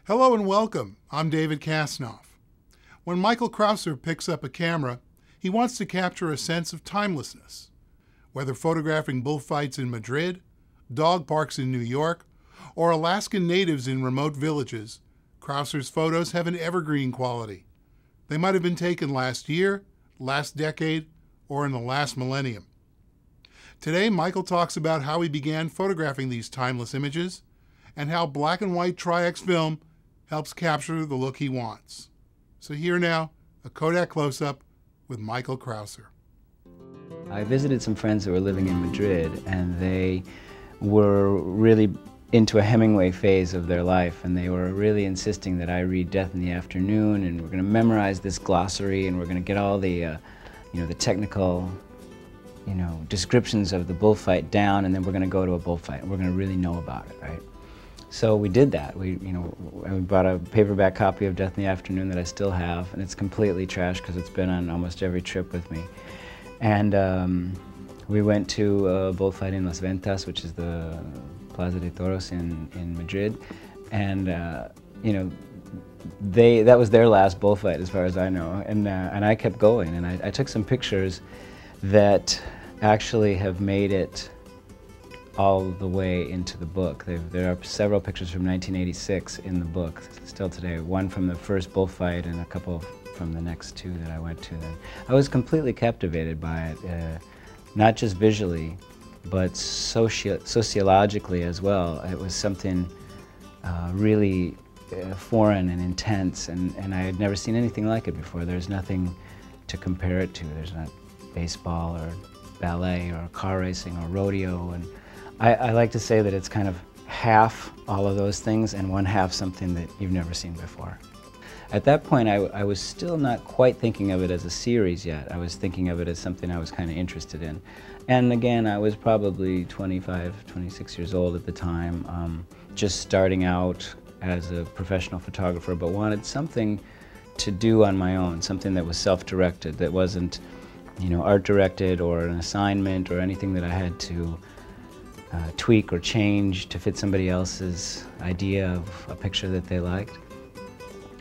Hello and welcome. I'm David Kasnoff. When Michael Crouser picks up a camera, he wants to capture a sense of timelessness. Whether photographing bullfights in Madrid, dog parks in New York, or Alaskan natives in remote villages, Crouser's photos have an evergreen quality. They might have been taken last year, last decade, or in the last millennium. Today, Michael talks about how he began photographing these timeless images and how black and white Tri-X film helps capture the look he wants. So here now, a Kodak close-up with Michael Crouser. I visited some friends that were living in Madrid, and they were really into a Hemingway phase of their life, and they were really insisting that I read Death in the Afternoon, and we're going to memorize this glossary, and we're going to get all the, the technical, descriptions of the bullfight down, and then we're going to go to a bullfight, and we're going to really know about it, right? So we did that. We bought a paperback copy of Death in the Afternoon that I still have, and it's completely trashed because it's been on almost every trip with me. And we went to a bullfight in Las Ventas, which is the Plaza de Toros in Madrid, and that was their last bullfight, as far as I know. And I kept going, and I took some pictures that actually have made it all the way into the book. There are several pictures from 1986 in the book still today. One from the first bullfight and a couple from the next two that I went to. Then I was completely captivated by it, not just visually, but sociologically as well. It was something really foreign and intense, and I had never seen anything like it before. There's nothing to compare it to. There's not baseball or ballet or car racing or rodeo, and I like to say that it's kind of half all of those things and one half something that you've never seen before. At that point, I was still not quite thinking of it as a series yet. I was thinking of it as something I was kind of interested in. And again, I was probably 25, 26 years old at the time, just starting out as a professional photographer, but wanted something to do on my own, something that was self-directed, that wasn't, art-directed or an assignment or anything that I had to tweak or change to fit somebody else's idea of a picture that they liked.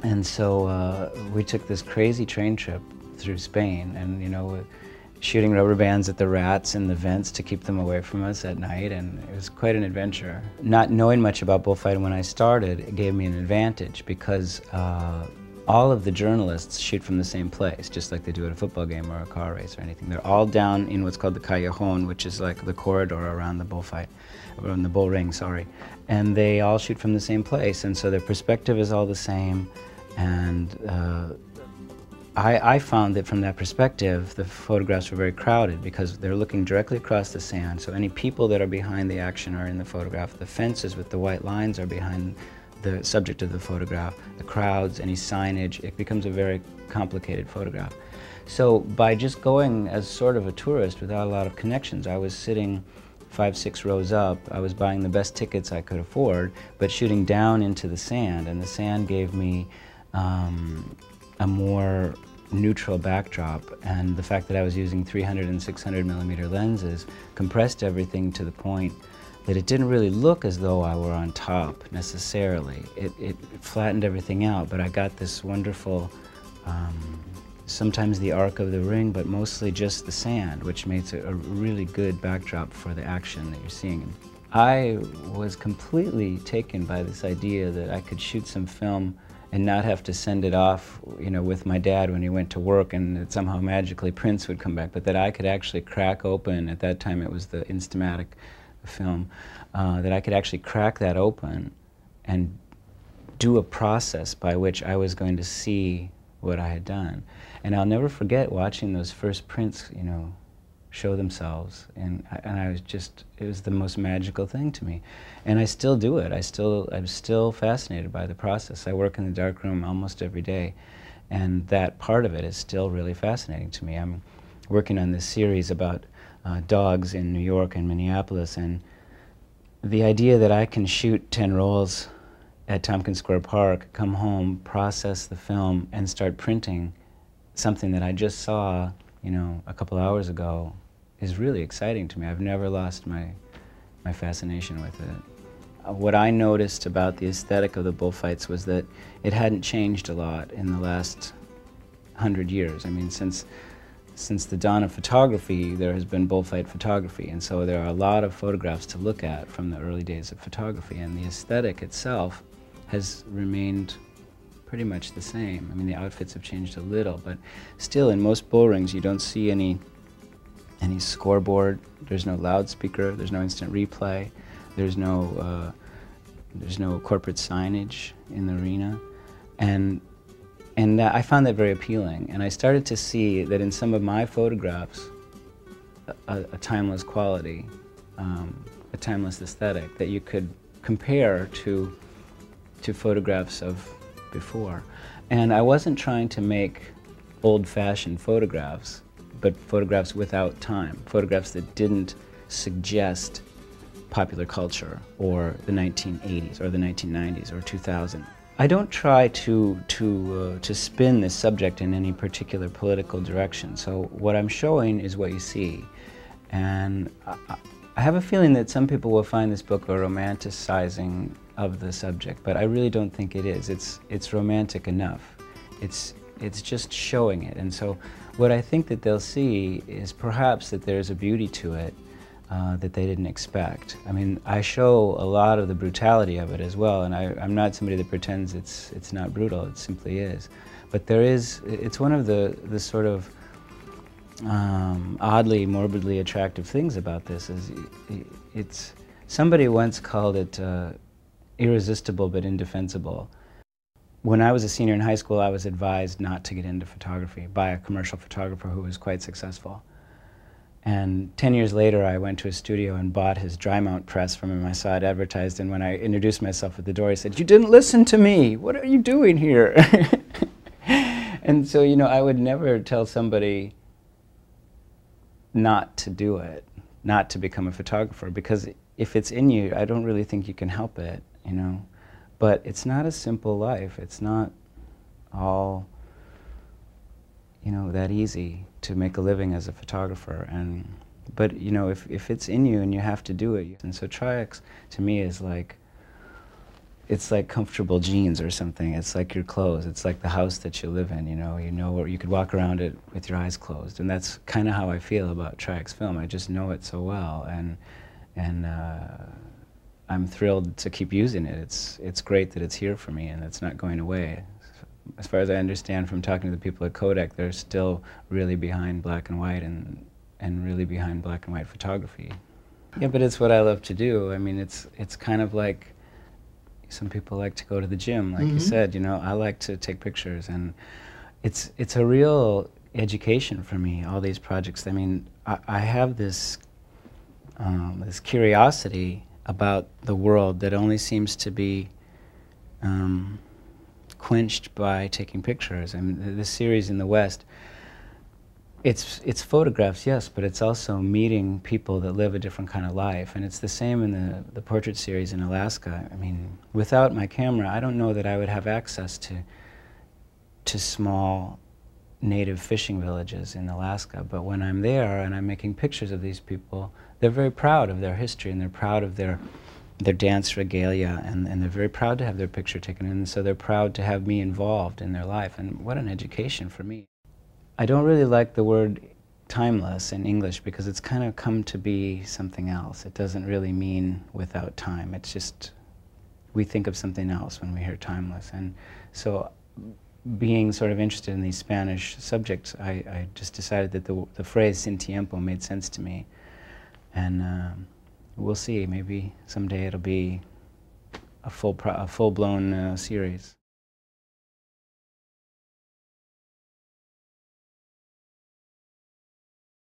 And so we took this crazy train trip through Spain, and shooting rubber bands at the rats in the vents to keep them away from us at night, and it was quite an adventure. Not knowing much about bullfighting when I started, it gave me an advantage because all of the journalists shoot from the same place, just like they do at a football game or a car race or anything. They're all down in what's called the callejon, which is like the corridor around the bullfight, around the bull ring, sorry. And they all shoot from the same place, and so their perspective is all the same. And I found that from that perspective, the photographs were very crowded because they're looking directly across the sand. So any people that are behind the action are in the photograph. The fences with the white lines are behind the subject of the photograph. The crowds, any signage, it becomes a very complicated photograph. So by just going as sort of a tourist without a lot of connections, I was sitting 5, 6 rows up. I was buying the best tickets I could afford, but shooting down into the sand, and the sand gave me a more neutral backdrop, and the fact that I was using 300 and 600 millimeter lenses compressed everything to the point that it didn't really look as though I were on top necessarily. It flattened everything out, but I got this wonderful, sometimes the arc of the ring, but mostly just the sand, which makes it a really good backdrop for the action that you're seeing. I was completely taken by this idea that I could shoot some film and not have to send it off, with my dad when he went to work, and that somehow magically prints would come back, but that I could actually crack open, at that time it was the Instamatic film, that I could actually crack that open and do a process by which I was going to see what I had done. And I'll never forget watching those first prints, show themselves, and I was just, it was the most magical thing to me. And I still do it. I'm still fascinated by the process. I work in the darkroom almost every day, and that part of it is still really fascinating to me. I'm working on this series about dogs in New York and Minneapolis, and the idea that I can shoot 10 rolls at Tompkins Square Park, come home, process the film, and start printing something that I just saw, a couple hours ago, is really exciting to me. I've never lost my fascination with it. what I noticed about the aesthetic of the bullfights was that it hadn't changed a lot in the last 100 years. I mean, since the dawn of photography, there has been bullfight photography, and so there are a lot of photographs to look at from the early days of photography, and the aesthetic itself has remained pretty much the same. I mean, the outfits have changed a little, but still in most bull rings you don't see any scoreboard, there's no loudspeaker, there's no instant replay, there's no corporate signage in the arena, and I found that very appealing, and I started to see that in some of my photographs a timeless quality, a timeless aesthetic that you could compare to photographs of before. And I wasn't trying to make old-fashioned photographs, but photographs without time, photographs that didn't suggest popular culture or the 1980s or the 1990s or 2000. I don't try to spin this subject in any particular political direction. So what I'm showing is what you see. And I have a feeling that some people will find this book a romanticizing of the subject, but I really don't think it is. It's romantic enough. It's just showing it. And so what I think that they'll see is perhaps that there's a beauty to it that they didn't expect. I mean, I show a lot of the brutality of it as well, and I'm not somebody that pretends it's not brutal, it simply is. But it's one of the sort of oddly, morbidly attractive things about this is somebody once called it irresistible but indefensible. When I was a senior in high school, I was advised not to get into photography by a commercial photographer who was quite successful. And 10 years later, I went to his studio and bought his dry mount press from him. I saw it advertised, and when I introduced myself at the door, he said, "You didn't listen to me. What are you doing here?" And so, you know, I would never tell somebody not to do it, not to become a photographer, because if it's in you, I don't really think you can help it, you know. But it's not a simple life. It's not all, you know, that easy to make a living as a photographer. But you know, if it's in you and you have to do it. And so Tri-X to me is like, it's like comfortable jeans or something. It's like your clothes. It's like the house that you live in, you know where you could walk around it with your eyes closed. And that's kind of how I feel about Tri-X film. I just know it so well, and I'm thrilled to keep using it. It's great that it's here for me and it's not going away. As far as I understand from talking to the people at Kodak, they're still really behind black and white and really behind black and white photography. Yeah, but it's what I love to do. I mean, it's kind of like some people like to go to the gym, like you said. You know, I like to take pictures, and it's a real education for me, all these projects. I mean, I have this this curiosity about the world that only seems to be quenched by taking pictures. I mean, this series in the West, it's photographs, yes, but it's also meeting people that live a different kind of life. And it's the same in the portrait series in Alaska. I mean, without my camera, I don't know that I would have access to small native fishing villages in Alaska. But when I'm there and I'm making pictures of these people, they're very proud of their history, and they're proud of their dance regalia, and they're very proud to have their picture taken, and so they're proud to have me involved in their life. And what an education for me. I don't really like the word timeless in English because it's kind of come to be something else. It doesn't really mean without time. It's just, we think of something else when we hear timeless. And so being sort of interested in these Spanish subjects, I just decided that the phrase sin tiempo made sense to me. And we'll see, maybe someday it'll be a full-blown series.